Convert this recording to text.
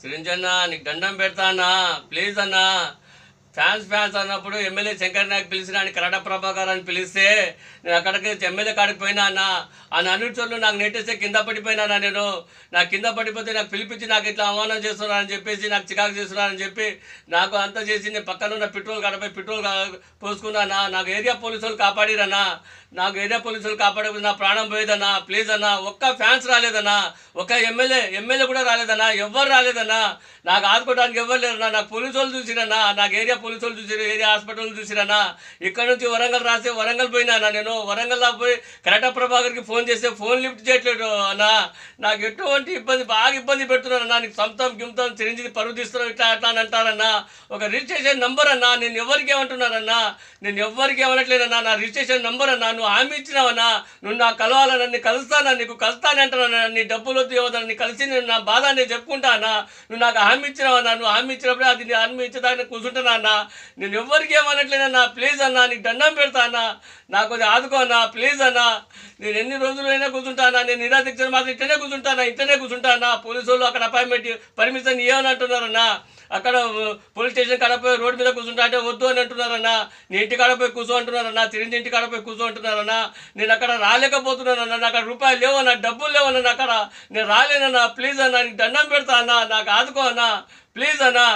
చిరంజన్న నీకు దండం పెడతా అన్నా, ప్లీజ్ అన్నా. ఫ్యాన్స్ అన్నప్పుడు ఎమ్మెల్యే శంకర్ నాయక్ పిలిచిన ఆయన కరడ ప్రభాకర్ అని పిలిస్తే నేను అక్కడికి ఎమ్మెల్యే కాడికి పోయినా అన్న. ఆ అనుచరులు నాకు నెట్టేస్తే కింద పడిపోయినా నేను. నాకు కింద పడిపోతే నాకు పిలిపించి నాకు ఇట్లా అవమానం చేస్తున్నారని చెప్పేసి, నాకు చికాకు చేస్తున్నారని చెప్పి నాకు అంతా చేసి నేను పక్కన ఉన్న పెట్రోల్ కాడపోయి పెట్రోల్ పోసుకున్నానా. నాకు ఏరియా పోలీసు వాళ్ళు కాపాడిరన్నా. నాకు ఏరియా పోలీసులు కాపాడకపోతే నా ప్రాణం పోయేదన్నా. ప్లీజ్ అన్నా, ఒక్క ఫ్యాన్స్ రాలేదన్నా, ఒక ఎమ్మెల్యే కూడా రాలేదన్నా, ఎవ్వరు రాలేదన్నా. నాకు ఆదుకోవడానికి ఎవ్వరు లేరన్నా. నాకు పోలీసు వాళ్ళు చూసిరన్నా, నాకు ఏరియా పోలీసు వాళ్ళు చూసిరు, ఏరియా హాస్పిటల్ చూసిరన్నా. ఇక్కడ నుంచి వరంగల్ రాస్తే వరంగల్ పోయినా నేను. వరంగల్ పోయి కరెక్టా ప్రభాకర్కి ఫోన్ చేస్తే ఫోన్ లిఫ్ట్ చేయట్లేదు అన్నా. నాకు ఎటువంటి బాగా ఇబ్బంది పెడుతున్నారన్నా. నీకు సొంతం గిమ్తం చిరంజీవి పరువు తీస్తున్నావు ఇట్లా అట్లా అని అంటారన్నా. ఒక రిజిస్ట్రేషన్ నంబర్ అన్నా. నేను ఎవరికి ఏమంటున్నారన్నా, నేను ఎవరికి ఏమనట్లేదన్నా. నా రిజిస్ట్రేషన్ నంబర్ అన్నా. నువ్వు హామీ ఇచ్చినావన్నా, నువ్వు నాకు కలవాలన్నా, నీకు కలుస్తానా, నీకు కలుస్తానే అంటున్నా. నీ డబ్బులు వద్దు ఇవ్వదని నీ కలిసి నేను నా బాధ నేను చెప్పుకుంటానా. నువ్వు నాకు హామీ ఇచ్చినావన్నా. నువ్వు హామీ ఇచ్చినప్పుడే అది నీ హామీ ఇచ్చేదాకా కూర్చుంటున్నా అన్నా. నేను ఎవరికి ఏమనట్లేదన్నా. ప్లీజ్ అన్నా, నీకు దండం పెడతా అన్నా, నాకు కొద్దిగా ఆదుకో అన్నా, ప్లీజ్ అన్నా. నేను ఎన్ని రోజులైనా కూర్చుంటానా. నేను నిరాదీక్ష మాత్రం ఇంటనే కూర్చుంటానా. పోలీసు వాళ్ళు అక్కడ అపాయింట్మెంట్ పర్మిషన్ ఇవ్వని అంటున్నారన్నా. అక్కడ పోలీస్ స్టేషన్ కాడపోయి రోడ్డు మీద కూర్చుంటా అంటే వద్దు అని అంటున్నారన్నా. నీ ఇంటి కాడపోయి కూర్చో అంటున్నారన్నా, చిరంజీవి ఇంటి కాడపోయి కూర్చో అంటున్నారన్నా. నేను అక్కడ రాలేకపోతున్నానన్నా. నాకు అక్కడ రూపాయలు లేవన్నా, డబ్బులు లేవన్నా. అక్కడ నేను రాలేనన్నా. ప్లీజ్ అన్నా, నీకు దండం పెడతా అన్నా, నాకు ఆదుకో అన్నా, ప్లీజ్ అన్నా.